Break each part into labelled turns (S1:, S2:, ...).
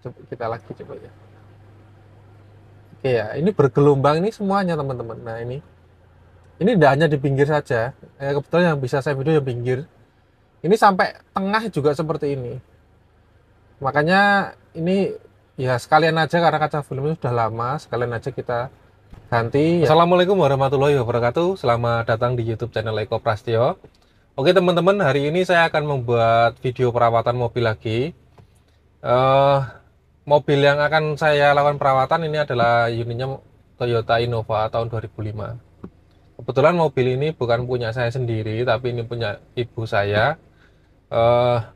S1: Coba kita lagi coba ya. Oke ya, ini bergelombang ini semuanya teman-teman. Nah ini tidak hanya di pinggir saja. Kebetulan yang bisa saya video yang pinggir. Ini sampai tengah juga seperti ini. Makanya ini ya sekalian aja karena kaca film itu sudah lama, sekalian aja kita ganti. Assalamualaikum warahmatullahi wabarakatuh. Selamat datang di YouTube channel Eko Prastio. Oke teman-teman, hari ini saya akan membuat video perawatan mobil lagi. Eh, Mobil yang akan saya lakukan perawatan ini adalah unitnya Toyota Innova tahun 2005. Kebetulan mobil ini bukan punya saya sendiri, tapi ini punya ibu saya.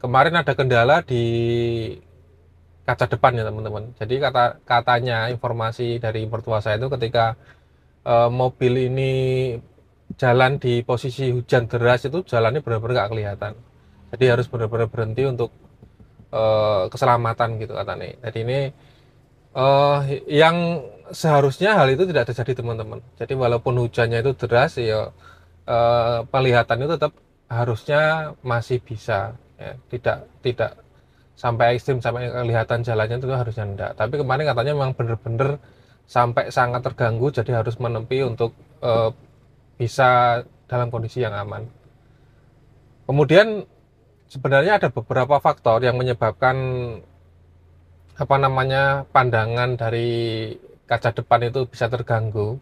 S1: Kemarin ada kendala di kaca depan ya teman-teman. Jadi katanya informasi dari mertua saya itu ketika mobil ini jalan di posisi hujan deras itu jalannya benar-benar nggak kelihatan. Jadi harus benar-benar berhenti untuk keselamatan gitu katanya. Jadi ini yang seharusnya hal itu tidak terjadi teman-teman. Jadi walaupun hujannya itu deras ya penglihatan itu tetap harusnya masih bisa ya. Tidak sampai ekstrim sampai kelihatan jalannya itu harusnya enggak. Tapi kemarin katanya memang benar-benar sampai sangat terganggu jadi harus menepi untuk bisa dalam kondisi yang aman. Kemudian sebenarnya ada beberapa faktor yang menyebabkan pandangan dari kaca depan itu bisa terganggu.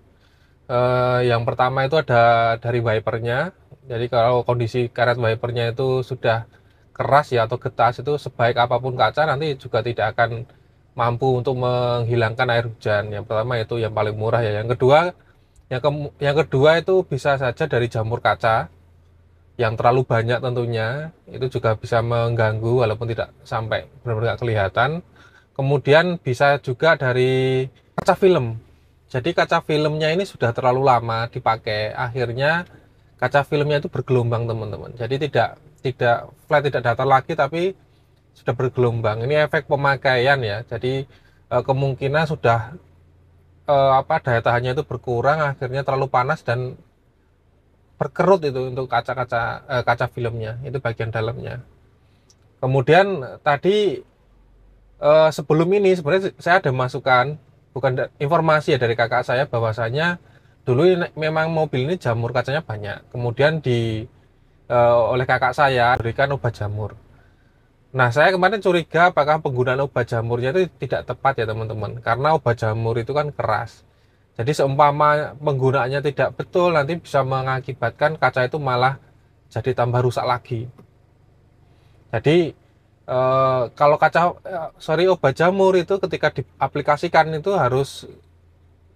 S1: Yang pertama itu ada dari wipernya. Jadi kalau kondisi karet wipernya itu sudah keras ya atau getas, itu sebaik apapun kaca nanti juga tidak akan mampu untuk menghilangkan air hujan. Yang pertama itu yang paling murah ya. Yang kedua itu bisa saja dari jamur kaca yang terlalu banyak, tentunya itu juga bisa mengganggu walaupun tidak sampai benar-benar kelihatan. Kemudian bisa juga dari kaca film. Jadi kaca filmnya ini sudah terlalu lama dipakai, akhirnya kaca filmnya itu bergelombang teman-teman. Jadi tidak flat, tidak datar lagi, tapi sudah bergelombang. Ini efek pemakaian ya. Jadi kemungkinan sudah daya tahannya itu berkurang, akhirnya terlalu panas dan berkerut itu untuk kaca filmnya, itu bagian dalamnya. Kemudian tadi sebelum ini sebenarnya saya ada masukan, bukan informasi ya dari kakak saya, bahwasanya dulu memang mobil ini jamur kacanya banyak. Kemudian oleh kakak saya berikan obat jamur. Nah, saya kemarin curiga apakah penggunaan obat jamurnya itu tidak tepat ya teman-teman, karena obat jamur itu kan keras. Jadi seumpama penggunaannya tidak betul, nanti bisa mengakibatkan kaca itu malah jadi tambah rusak lagi. Jadi kalau obat jamur itu ketika diaplikasikan itu harus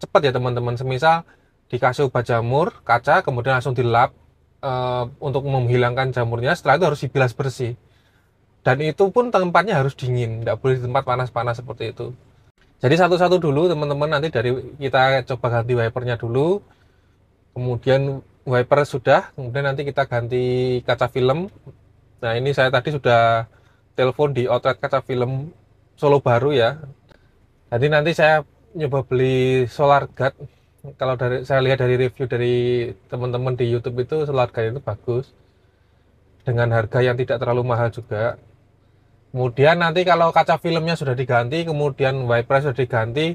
S1: cepat ya teman-teman. Semisal dikasih obat jamur kaca, kemudian langsung dilap untuk menghilangkan jamurnya. Setelah itu harus dibilas bersih. Dan itu pun tempatnya harus dingin, tidak boleh di tempat panas-panas seperti itu. Jadi satu-satu dulu teman-teman, nanti dari kita coba ganti wipernya dulu. Kemudian wiper sudah, kemudian nanti kita ganti kaca film. Nah ini saya tadi sudah telepon di outlet kaca film Solo Baru ya. Jadi nanti saya nyoba beli solar guard. Kalau saya lihat dari review dari teman-teman di YouTube itu solar guard itu bagus dengan harga yang tidak terlalu mahal juga. Kemudian nanti kalau kaca filmnya sudah diganti, kemudian wiper sudah diganti,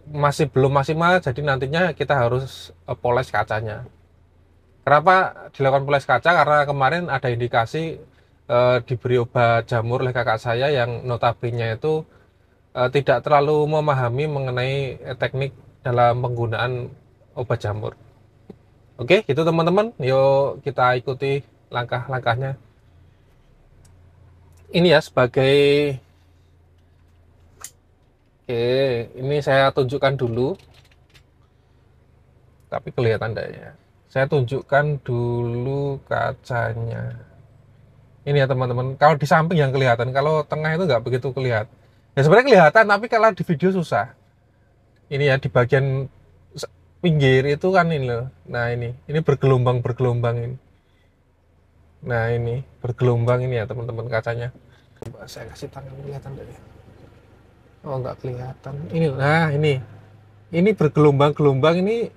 S1: masih belum maksimal, jadi nantinya kita harus poles kacanya. Kenapa dilakukan poles kaca? Karena kemarin ada indikasi diberi obat jamur oleh kakak saya yang notabene itu tidak terlalu memahami mengenai teknik dalam penggunaan obat jamur. Oke, gitu teman-teman. Yuk kita ikuti langkah-langkahnya. Ini ya sebagai Oke, ini saya tunjukkan dulu. Tapi kelihatan enggak ya? Saya tunjukkan dulu kacanya. Ini ya teman-teman. Kalau di samping yang kelihatan, kalau tengah itu nggak begitu kelihatan. Ya sebenarnya kelihatan, tapi kalau di video susah. Ini ya di bagian pinggir itu kan ini loh. Nah ini bergelombang ini. Nah ini bergelombang ini ya teman-teman kacanya. Coba saya kasih tangan, kelihatan enggak ya? Oh nggak kelihatan. Ini bergelombang-gelombang ini.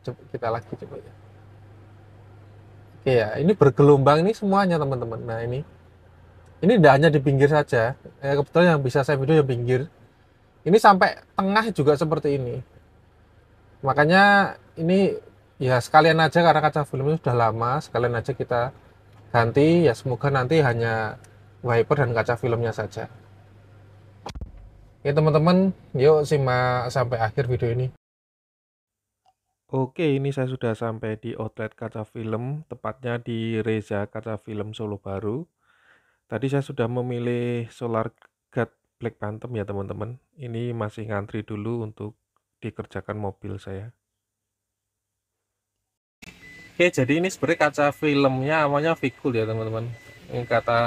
S1: Coba kita lagi coba ya. Oke ya, ini bergelombang ini semuanya teman-teman. Nah ini Ini tidak hanya di pinggir saja, kebetulan yang bisa saya video yang pinggir. Ini sampai tengah juga seperti ini. Makanya ini ya sekalian aja, karena kaca film itu sudah lama, sekalian aja kita ganti. Ya semoga nanti hanya wiper dan kaca filmnya saja. Oke teman-teman, yuk simak sampai akhir video ini. Oke, ini saya sudah sampai di outlet kaca film, tepatnya di Reza Kaca Film Solo Baru. Tadi saya sudah memilih Solar Guard Black Phantom ya teman-teman. Ini masih ngantri dulu untuk dikerjakan mobil saya. Oke, jadi ini sebenarnya kaca filmnya awalnya Vicul ya teman-teman. Ini kata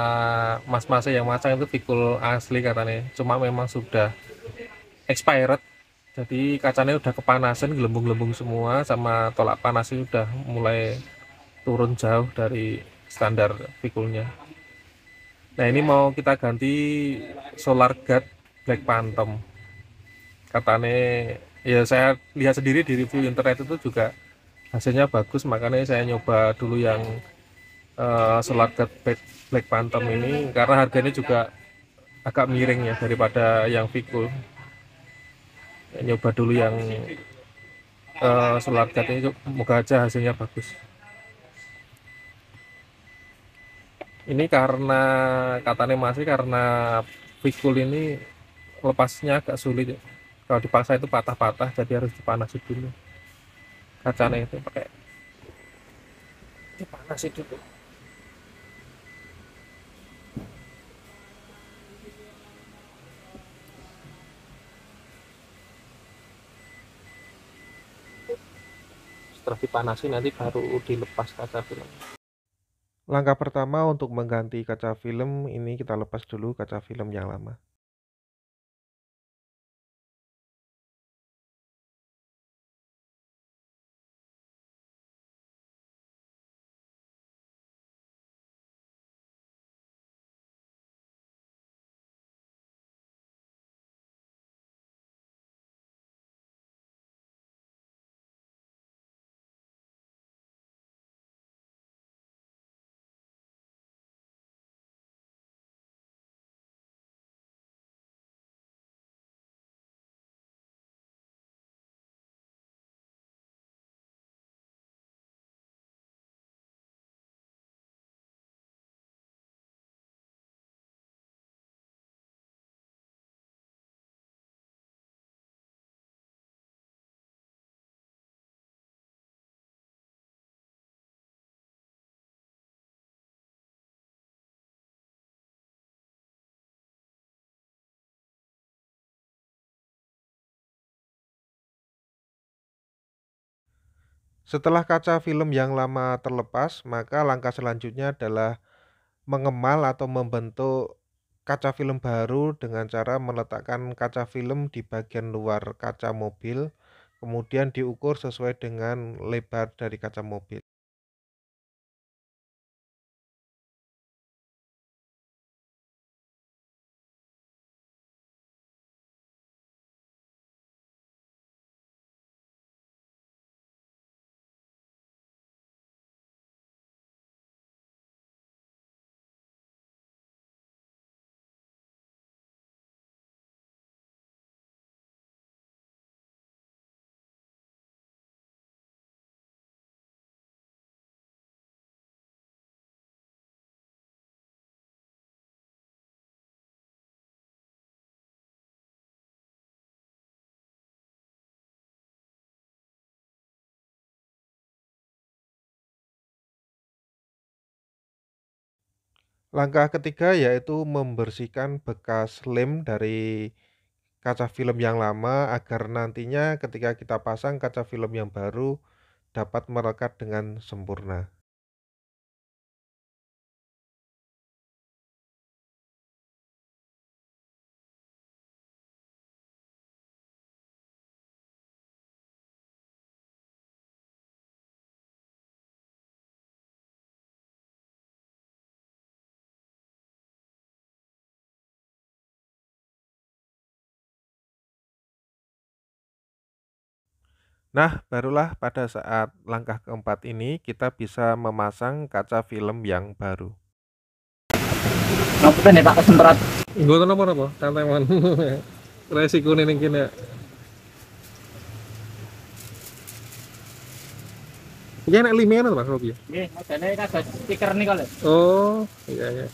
S1: mas-mas yang masang itu Vicul asli katanya. Cuma memang sudah expired. Jadi kacanya udah kepanasan, gelembung-gelembung semua, sama tolak panasnya udah mulai turun jauh dari standar Viculnya. Nah ini mau kita ganti Solar Guard Black Phantom. Katanya ya saya lihat sendiri di review internet itu juga hasilnya bagus, makanya saya nyoba dulu yang Solar Guard Black Phantom ini, karena harganya juga agak miring ya daripada yang Vicul. Ya, nyoba dulu yang Solar Guard ini, semoga aja hasilnya bagus. Ini karena katanya masih karena Vicul ini lepasnya agak sulit ya. Kalau dipaksa itu patah-patah, jadi harus dipanasin dulu kacanya itu, pakai dipanasin dulu. Setelah dipanasin nanti baru dilepas kaca film. Langkah pertama untuk mengganti kaca film ini, kita lepas dulu kaca film yang lama. Setelah kaca film yang lama terlepas, maka langkah selanjutnya adalah mengemal atau membentuk kaca film baru dengan cara meletakkan kaca film di bagian luar kaca mobil, kemudian diukur sesuai dengan lebar dari kaca mobil. Langkah ketiga yaitu membersihkan bekas lem dari kaca film yang lama, agar nantinya ketika kita pasang kaca film yang baru dapat melekat dengan sempurna. Nah, barulah pada saat langkah keempat ini kita bisa memasang kaca film yang baru.
S2: Ngapunten ya Pak kesemprot.
S1: Gue napa santai man. Resiko ning kene. Iki enak lime ngono Mas Robi.
S2: Nggih, modele kados stiker niku lho.
S1: Oh, iya iya.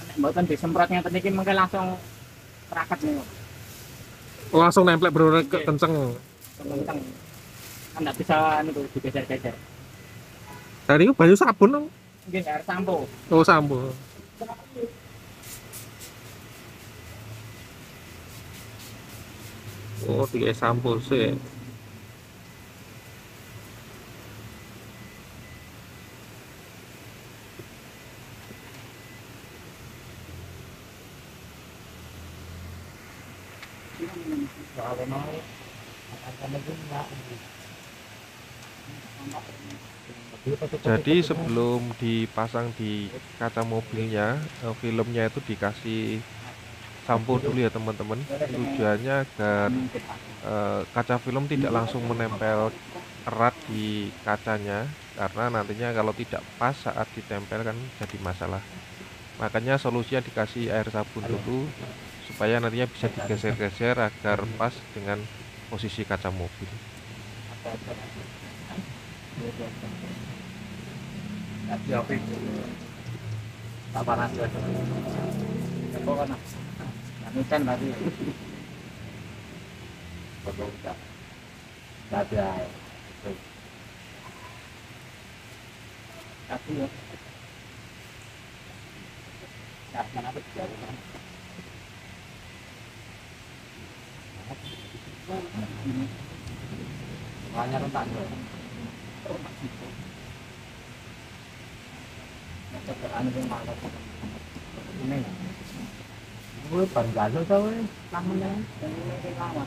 S2: Nek mboten disemprot ngeten iki mengke langsung raket niku.
S1: Oh, langsung nempel bener
S2: Nggih.
S1: kenceng.
S2: Kenceng. Kan ndak bisa niku digeser-geser.
S1: Tadi itu banyu sabun dong.
S2: Nggih, air sampo.
S1: Oh, sabun. Oh, tiga sampul sih.
S2: Kalau mau
S1: Jadi sebelum dipasang di kaca mobilnya, filmnya itu dikasih sampo dulu ya teman-teman. Tujuannya agar kaca film tidak langsung menempel erat di kacanya, karena nantinya kalau tidak pas saat ditempel kan jadi masalah. Makanya solusinya dikasih air sabun dulu supaya nantinya bisa digeser-geser agar pas dengan posisi kaca mobil.
S2: tapi oke. Tak panas ya. Kok kan. Ini kan tadi. Betul enggak. Ada. Tapi ya. Ya, kenapa jadi? Banyak rentak ya. Anu yang malas. Ini. Gue ban gagal tau lamanya. Ini lama.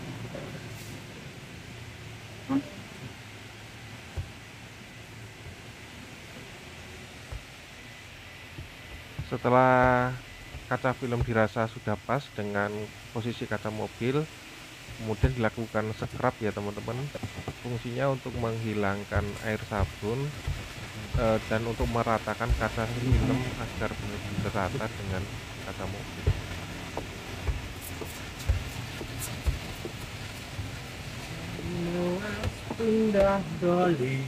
S1: Setelah kaca film dirasa sudah pas dengan posisi kaca mobil, kemudian dilakukan scrub ya teman-teman. Fungsinya untuk menghilangkan air sabun dan untuk meratakan kaca film agar benar-benar rata dengan kaca mobil.
S2: Indah doli.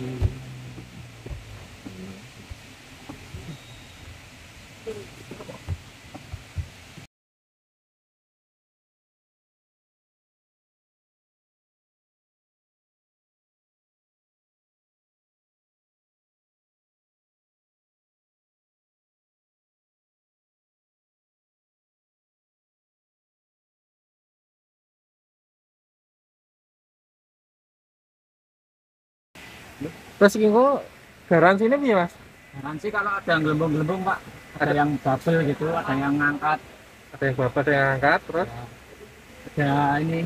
S1: Terus ini kok garansi ini piye Mas?
S2: Garansi kalau ada yang gelembung-gelembung Pak, ada yang double gitu, ada yang ngangkat,
S1: Ada yang bapak, ada yang angkat, terus
S2: ada ini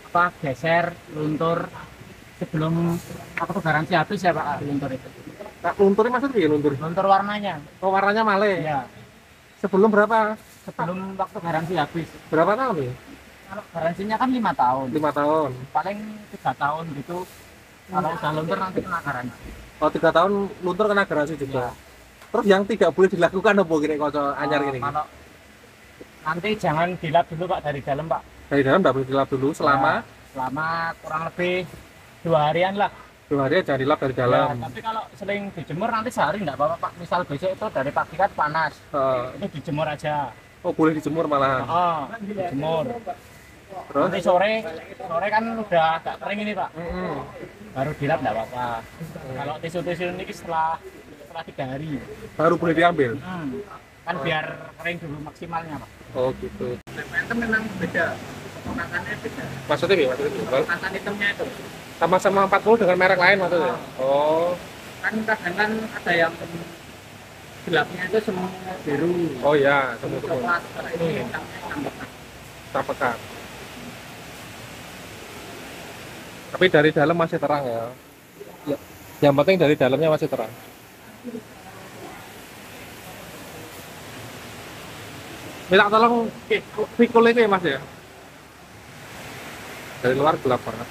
S2: apa geser, luntur. Sebelum aku tuh garansi habis ya Pak luntur itu.
S1: nah, lunturnya maksudnya piye luntur?
S2: Luntur warnanya.
S1: Oh, warnanya male.
S2: Ya,
S1: Sebelum berapa?
S2: sebelum waktu garansi habis.
S1: Berapa tahun nih?
S2: Kalau garansinya kan 5 tahun,
S1: 5 tahun.
S2: paling 3 tahun gitu. Kalau udah luntur nanti kena garansi.
S1: Oh, 3 tahun luntur kena garansi juga.
S2: Ya.
S1: Terus yang tidak boleh dilakukan apa gini kocok anyar gini?
S2: Kalau nanti jangan dilap dulu Pak dari dalam Pak.
S1: Dari dalam tidak boleh dilap dulu selama
S2: Ya, selama kurang lebih 2 harian lah.
S1: 2 hari jangan dilap dari dalam.
S2: Ya, tapi kalau sering dijemur nanti sehari enggak apa-apa Pak. Misal besok itu dari pagi kan panas. Ini dijemur aja.
S1: Oh, boleh dijemur malahan.
S2: Oh, dijemur.
S1: Terus?
S2: Nanti sore kan udah agak kering ini Pak.
S1: Mm-mm.
S2: Baru dilap enggak apa-apa. Kalau tisu-tisu ini setelah 3 hari.
S1: Baru boleh diambil.
S2: Kan biar kering dulu maksimalnya Pak.
S1: Oh, gitu.
S2: Phantom memang beda. Pengangkatannya beda.
S1: Maksudnya gimana?
S2: Pengangkatan hitamnya itu.
S1: Sama-sama 40 dengan merek lain maksudnya? Oh.
S2: Kan kadang kan ada yang gelapnya itu semua biru.
S1: Oh ya, semua-semua.
S2: Coklat. Kalau ini hitamnya hitam pekat.
S1: Tak pekat. Tapi dari dalam masih terang ya. Ya. Yang penting dari dalamnya masih terang. Minta tolong pikul itu ya Mas ya. Dari luar gelap banget.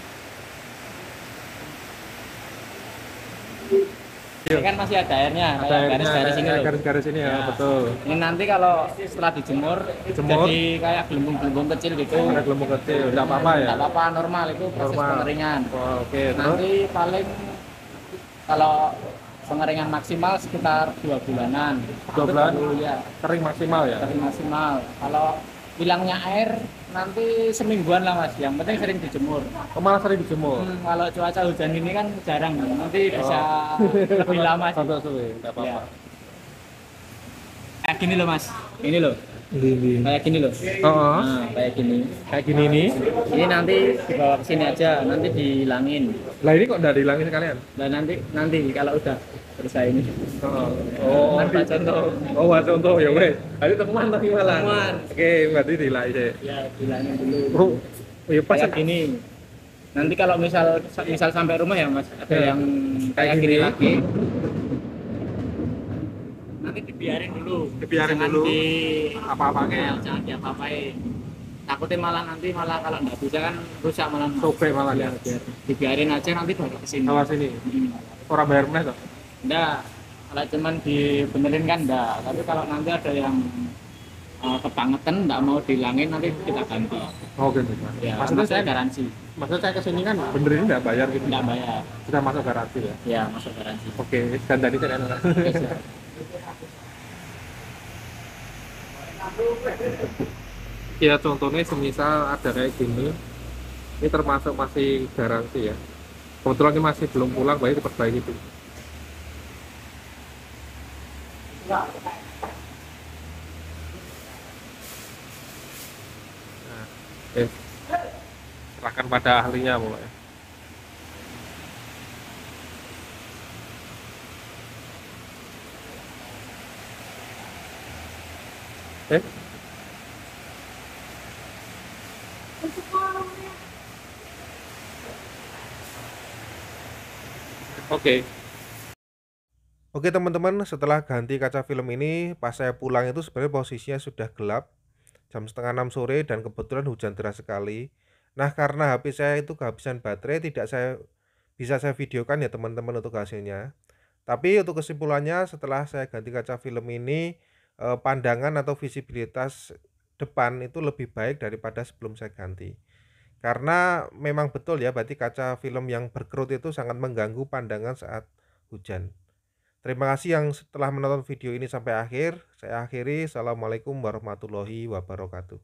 S2: Ini kan masih ada airnya,
S1: Ada
S2: kayak
S1: airnya,
S2: garis-garis ini loh.
S1: garis-garis ini ya,
S2: Ya.
S1: betul.
S2: Ini nanti kalau setelah dijemur, jadi kayak gelembung-gelembung kecil gitu.
S1: Ada gelembung kecil, tidak apa-apa ya?
S2: Tidak apa-apa, normal itu proses
S1: Normal.
S2: pengeringan.
S1: Oh, oke, terus
S2: Nanti paling kalau pengeringan maksimal sekitar 2 bulanan.
S1: 2 bulan?
S2: Ya,
S1: kering maksimal ya?
S2: kering maksimal. Kalau hilangnya air nanti semingguan lah mas. Yang penting sering dijemur.
S1: Oh, malah sering dijemur.
S2: Kalau cuaca hujan ini kan jarang, nanti bisa lebih lama sih.
S1: Sampai suwe, tidak apa-apa.
S2: Ya. Kayak gini loh mas, ini loh,
S1: Ini.
S2: kayak gini loh.
S1: Oh,
S2: Nah, kayak gini.
S1: kayak gini nih.
S2: Ini nanti dibawa ke sini aja, nanti dihilangin.
S1: Lah ini kok udah dihilangin sekalian?
S2: Dan nanti kalau udah selesai ini.
S1: Oh,
S2: Tanpa contoh.
S1: oh, buat contoh ya wes. Tadi teman tapi malah.
S2: Teman.
S1: Oke, berarti dihilangin sih.
S2: Ya, dihilangin dulu.
S1: Oh, ya pas
S2: Kayak gini. Nanti kalau misal sampai rumah ya mas, ada
S1: Ya.
S2: yang kayak gini lagi. Nanti dibiarin dulu.
S1: Dibiarin
S2: Jangan
S1: dulu.
S2: Di
S1: Apa-apain.
S2: jangan diapa-apain. Takutnya malah kalau nggak bisa kan rusak malah. Mas.
S1: Sobek malah ya.
S2: Dibiarin aja nanti baru kesini.
S1: Awas ini. Orang bayar meneh toh?
S2: Enggak, kalau cuman dibenerin kan enggak. Tapi kalau nanti ada yang kebangetan enggak mau dihilangin nanti kita ganti.
S1: Oh, gitu.
S2: Ya,
S1: Maksudnya saya
S2: garansi.
S1: maksudnya saya kesini kan benerin nggak bayar gitu.
S2: Enggak bayar.
S1: Sudah masuk garansi ya.
S2: Ya, masuk garansi.
S1: Oke, dan tadi saya
S2: Oke, siap.
S1: ya contohnya semisal ada kayak gini, ini termasuk masih garansi ya. Kebetulan ini masih belum pulang, baik diperbaiki dulu. Nah, serahkan pada ahlinya mulai. Eh, oke. Oke teman-teman, setelah ganti kaca film ini, pas saya pulang itu sebenarnya posisinya sudah gelap, jam setengah 6 sore dan kebetulan hujan deras sekali. Nah karena HP saya itu kehabisan baterai, tidak bisa saya videokan ya teman-teman untuk hasilnya. Tapi untuk kesimpulannya setelah saya ganti kaca film ini, pandangan atau visibilitas depan itu lebih baik daripada sebelum saya ganti. Karena memang betul ya, berarti kaca film yang berkerut itu sangat mengganggu pandangan saat hujan. Terima kasih yang setelah menonton video ini sampai akhir. Saya akhiri. Assalamualaikum warahmatullahi wabarakatuh.